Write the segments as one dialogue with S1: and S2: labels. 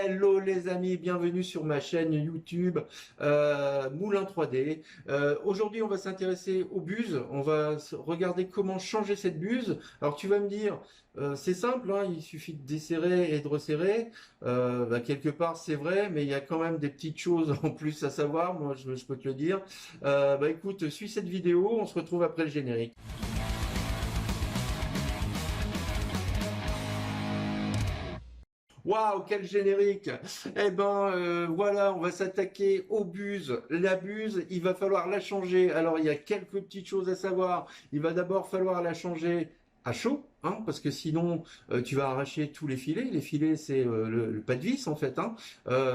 S1: Hello les amis, bienvenue sur ma chaîne YouTube Moulin 3D. Aujourd'hui on va s'intéresser aux buses, on va regarder comment changer cette buse. Alors tu vas me dire, c'est simple, hein, il suffit de desserrer et de resserrer. Quelque part c'est vrai, mais il y a quand même des petites choses en plus à savoir, moi je peux te le dire. Écoute, suis cette vidéo, on se retrouve après le générique. Waouh, quel générique! Voilà, on va s'attaquer aux buses. La buse, il va falloir la changer. Alors, il y a quelques petites choses à savoir. Il va d'abord falloir la changer à chaud, hein, parce que sinon, tu vas arracher tous les filets. Les filets, c'est le pas de vis, en fait, hein.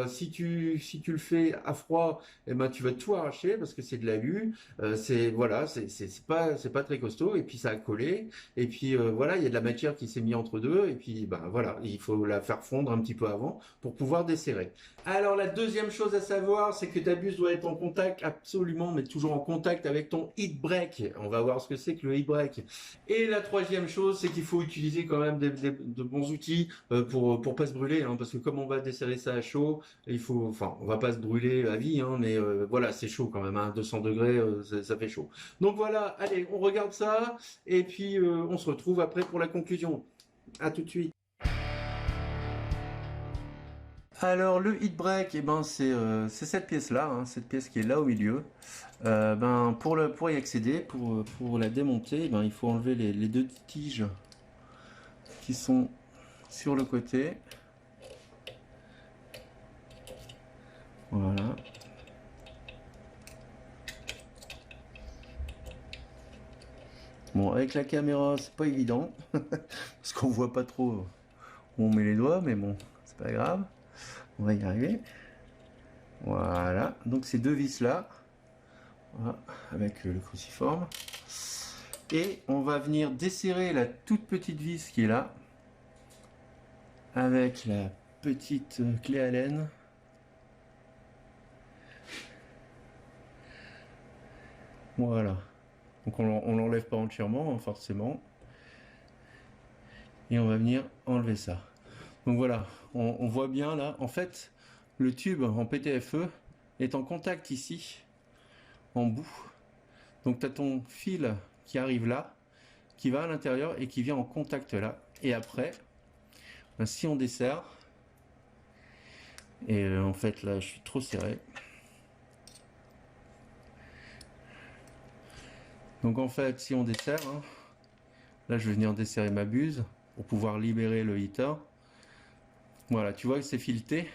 S1: Si tu le fais à froid, eh ben, tu vas tout arracher parce que c'est de l'alu. Voilà, c'est pas très costaud. Et puis, ça a collé. Et puis voilà, il y a de la matière qui s'est mise entre deux. Et puis voilà, il faut la faire fondre un petit peu avant pour pouvoir desserrer. Alors la deuxième chose à savoir, c'est que ta buse doit être en contact absolument, mais toujours en contact avec ton heat break. On va voir ce que c'est que le heat break. Et la troisième chose, c'est qu'il faut utiliser quand même de bons outils pour pas se brûler, hein, parce que comme on va desserrer ça à chaud, on va pas se brûler à vie, hein, mais voilà, c'est chaud quand même, hein, 200 degrés, ça fait chaud. Donc voilà, allez, on regarde ça. Et puis, on se retrouve après pour la conclusion. À tout de suite. Alors, le heat break, eh ben, c'est cette pièce-là, hein, cette pièce qui est là au milieu. Pour y accéder, pour la démonter, eh ben, il faut enlever les deux tiges qui sont sur le côté. Voilà. Bon, avec la caméra, c'est pas évident, parce qu'on voit pas trop où on met les doigts, mais bon, c'est pas grave. On va y arriver. Voilà, donc ces deux vis là, voilà, avec le cruciforme, et on va venir desserrer la toute petite vis qui est là avec la petite clé Allen. Voilà, donc on l'enlève pas entièrement, hein, forcément, et on va venir enlever ça. Donc voilà, on voit bien là, en fait le tube en PTFE est en contact ici en bout. Donc tu as ton fil qui arrive là, qui va à l'intérieur et qui vient en contact là. Et après, si on desserre, et en fait là je suis trop serré. Donc en fait si on desserre, hein, là je vais venir desserrer ma buse pour pouvoir libérer le heater. Voilà, tu vois que c'est fileté.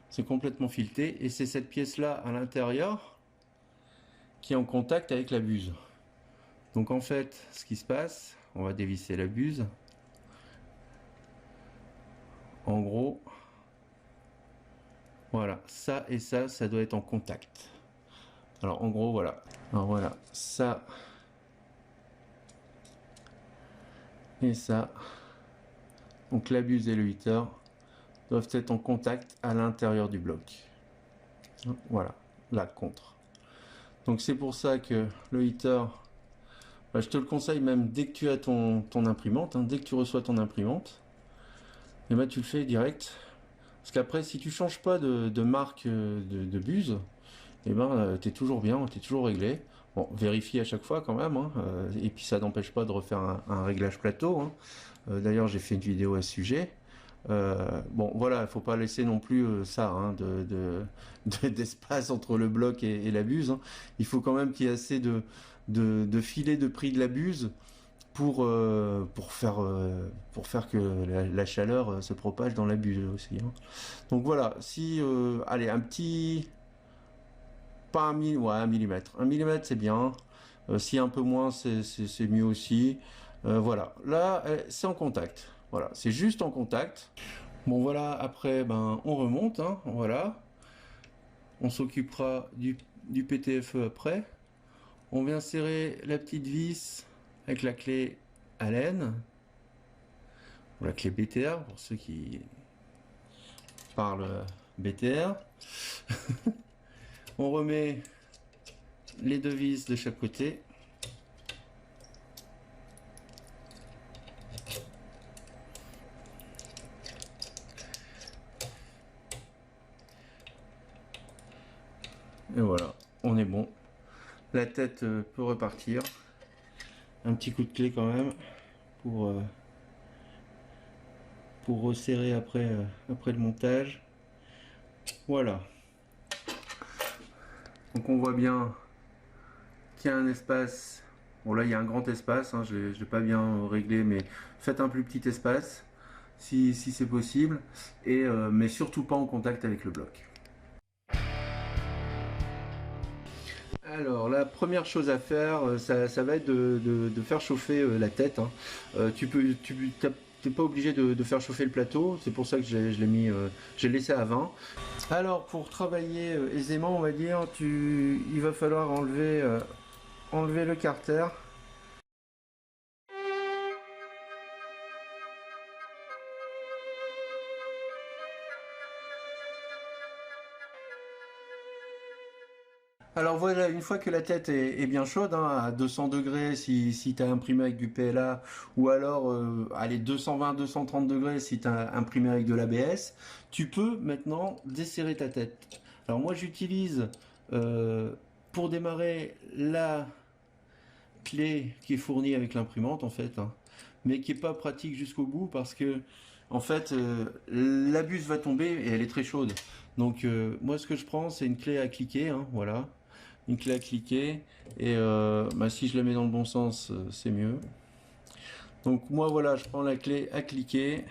S1: C'est complètement fileté. Et c'est cette pièce là à l'intérieur qui est en contact avec la buse. Donc en fait, ce qui se passe, on va dévisser la buse. En gros, voilà, ça et ça doit être en contact. Alors en gros, voilà. Alors voilà, ça et ça. Donc la buse et le heater doivent être en contact à l'intérieur du bloc. Voilà, là contre. Donc c'est pour ça que le heater, je te le conseille même dès que tu as ton imprimante, hein, dès que tu reçois ton imprimante, et tu le fais direct. Parce qu'après, si tu changes pas de marque de buse, et t'es toujours bien, t'es toujours réglé. Bon, vérifie à chaque fois quand même, hein, et puis ça n'empêche pas de refaire un réglage plateau, hein. D'ailleurs, j'ai fait une vidéo à ce sujet. Bon, voilà, il faut pas laisser non plus ça, hein, d'espace entre le bloc et la buse, hein. Il faut quand même qu'il y ait assez de filets de prix de la buse pour faire que la chaleur se propage dans la buse aussi, hein. Donc voilà, si allez, un petit, pas un millimètre, ouais, un millimètre c'est bien. Si un peu moins c'est mieux aussi. Voilà, là c'est en contact, voilà, c'est juste en contact. Bon voilà, après on remonte, hein, voilà, on s'occupera du PTFE après. On vient serrer la petite vis avec la clé Allen, ou la clé BTR pour ceux qui parlent BTR. On remet les deux vis de chaque côté. Et voilà, on est bon. La tête peut repartir. Un petit coup de clé quand même pour resserrer après le montage. Voilà. Donc on voit bien qu'il y a un espace. Bon là il y a un grand espace, hein, je ne l'ai pas bien réglé, mais faites un plus petit espace si c'est possible. Mais surtout pas en contact avec le bloc. Alors la première chose à faire, ça va être de faire chauffer la tête, hein. T'es pas obligé de faire chauffer le plateau, c'est pour ça que j'ai laissé à 20. Alors pour travailler aisément, on va dire, il va falloir enlever le carter. Alors voilà, une fois que la tête est bien chaude, hein, à 200 degrés si tu as imprimé avec du PLA, ou alors allez 220-230 degrés si tu as imprimé avec de l'ABS, tu peux maintenant desserrer ta tête. Alors moi j'utilise pour démarrer la clé qui est fournie avec l'imprimante en fait, hein, mais qui est pas pratique jusqu'au bout parce que en fait la buse va tomber et elle est très chaude. Donc moi ce que je prends c'est une clé à cliquer, hein, voilà, une clé à cliquer et bah, si je la mets dans le bon sens c'est mieux. Donc moi voilà, je prends la clé à cliquer.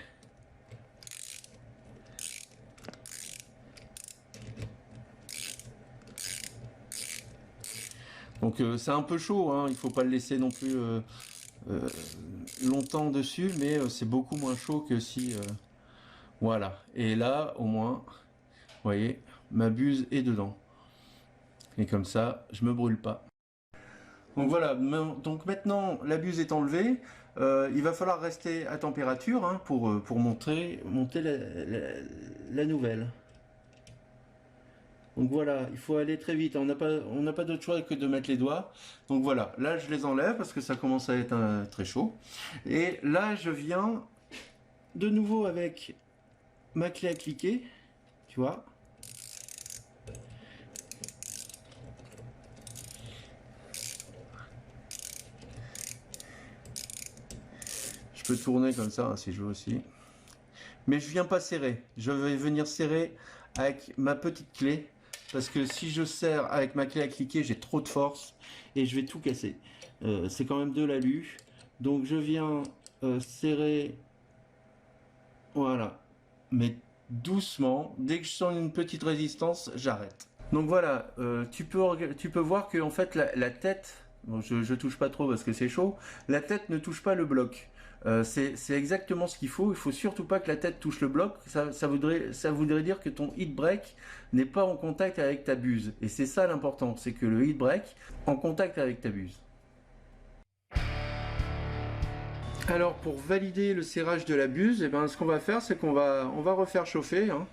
S1: Donc c'est un peu chaud, hein, il faut pas le laisser non plus euh, longtemps dessus, mais c'est beaucoup moins chaud que si voilà. Et là au moins, vous voyez, ma buse est dedans. Et comme ça, je me brûle pas. Donc voilà, donc maintenant la buse est enlevée, il va falloir rester à température, hein, pour monter la nouvelle. Donc voilà, il faut aller très vite, on n'a pas d'autre choix que de mettre les doigts. Donc voilà, là je les enlève parce que ça commence à être très chaud. Et là je viens de nouveau avec ma clé à cliquer, tu vois. Je peux tourner comme ça, hein, si je veux aussi. Mais je viens pas serrer. Je vais venir serrer avec ma petite clé. Parce que si je serre avec ma clé à cliquer, j'ai trop de force. Et je vais tout casser. C'est quand même de l'alu. Donc je viens serrer. Voilà. Mais doucement. Dès que je sens une petite résistance, j'arrête. Donc voilà. Tu peux voir que en fait la tête. Bon, je touche pas trop parce que c'est chaud. La tête ne touche pas le bloc. C'est exactement ce qu'il faut. Il faut surtout pas que la tête touche le bloc. Ça voudrait dire que ton heat break n'est pas en contact avec ta buse. Et c'est ça l'important, c'est que le heat break en contact avec ta buse. Alors pour valider le serrage de la buse, eh ben, ce qu'on va faire, c'est on va refaire chauffer, hein.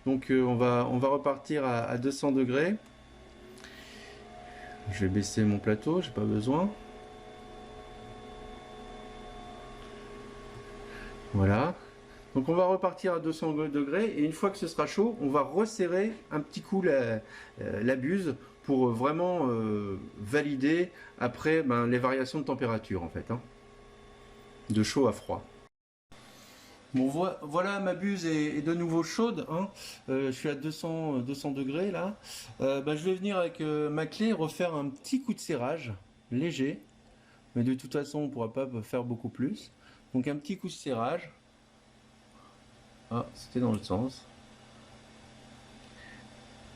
S1: Donc on va repartir à 200 degrés. Je vais baisser mon plateau, j'ai pas besoin. Voilà. Donc on va repartir à 200 degrés et une fois que ce sera chaud, on va resserrer un petit coup la buse pour vraiment valider après les variations de température en fait, hein, de chaud à froid. Bon voilà, ma buse est de nouveau chaude, hein. Je suis à 200 degrés là. Je vais venir avec ma clé refaire un petit coup de serrage léger, mais de toute façon on ne pourra pas faire beaucoup plus. Donc un petit coup de serrage. Ah, c'était dans le sens.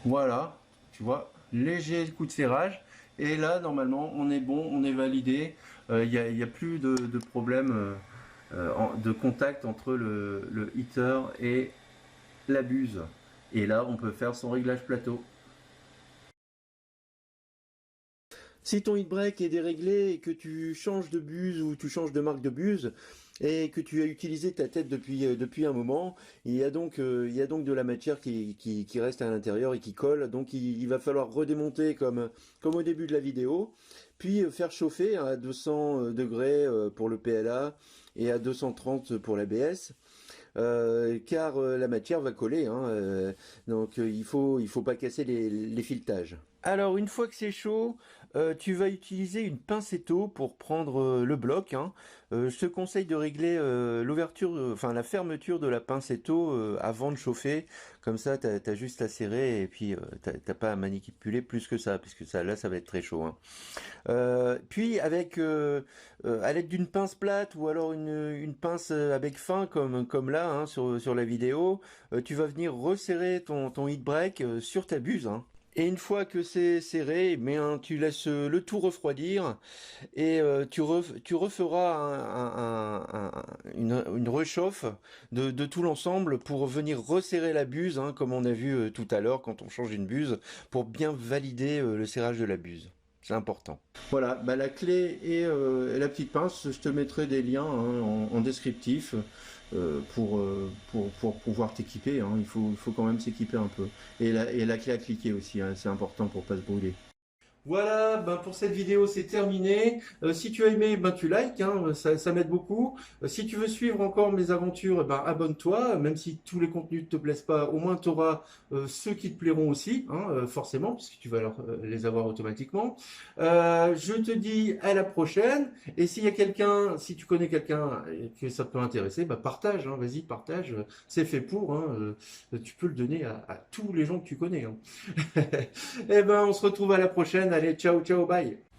S1: Voilà, tu vois, léger coup de serrage. Et là, normalement, on est bon, on est validé. Il n'y a plus de problème de contact entre le heater et la buse. Et là, on peut faire son réglage plateau. Si ton heat break est déréglé et que tu changes de buse ou tu changes de marque de buse et que tu as utilisé ta tête depuis un moment, il y a donc de la matière qui reste à l'intérieur et qui colle. Donc il va falloir redémonter comme au début de la vidéo, puis faire chauffer à 200 degrés pour le PLA et à 230 pour l'ABS.
S2: car la matière va coller, hein, donc il faut pas casser les filetages. Alors, une fois que c'est chaud, tu vas utiliser une pincetto pour prendre le bloc, hein. Je te conseille de régler l'ouverture, enfin la fermeture de la pincetto avant de chauffer. Comme ça, t'as juste à serrer et puis t'as pas à manipuler plus que ça, puisque ça, là, ça va être très chaud, hein. Puis à l'aide d'une pince plate ou alors une pince avec fin comme là, hein, sur la vidéo, tu vas venir resserrer ton heat break sur ta buse, hein. Et une fois que c'est serré, tu laisses le tout refroidir et tu referas une rechauffe de tout l'ensemble pour venir resserrer la buse, hein, comme on a vu tout à l'heure quand on change une buse, pour bien valider le serrage de la buse. C'est important.
S1: Voilà, bah, la clé et la petite pince, je te mettrai des liens, hein, en descriptif pour pouvoir t'équiper, hein. Il faut quand même s'équiper un peu. Et la clé à cliquer aussi, hein, c'est important pour pas se brûler. Voilà, ben pour cette vidéo c'est terminé. Si tu as aimé, ben tu likes, hein, ça m'aide beaucoup. Si tu veux suivre encore mes aventures, ben abonne-toi. Même si tous les contenus ne te plaisent pas, au moins tu auras ceux qui te plairont aussi, hein, forcément, puisque tu vas les avoir automatiquement. Je te dis à la prochaine. Et s'il y a quelqu'un, si tu connais quelqu'un que ça peut intéresser, ben partage, hein, vas-y, partage. C'est fait pour, hein, tu peux le donner à tous les gens que tu connais, hein. Eh ben, on se retrouve à la prochaine. Allez, ciao, ciao, bye.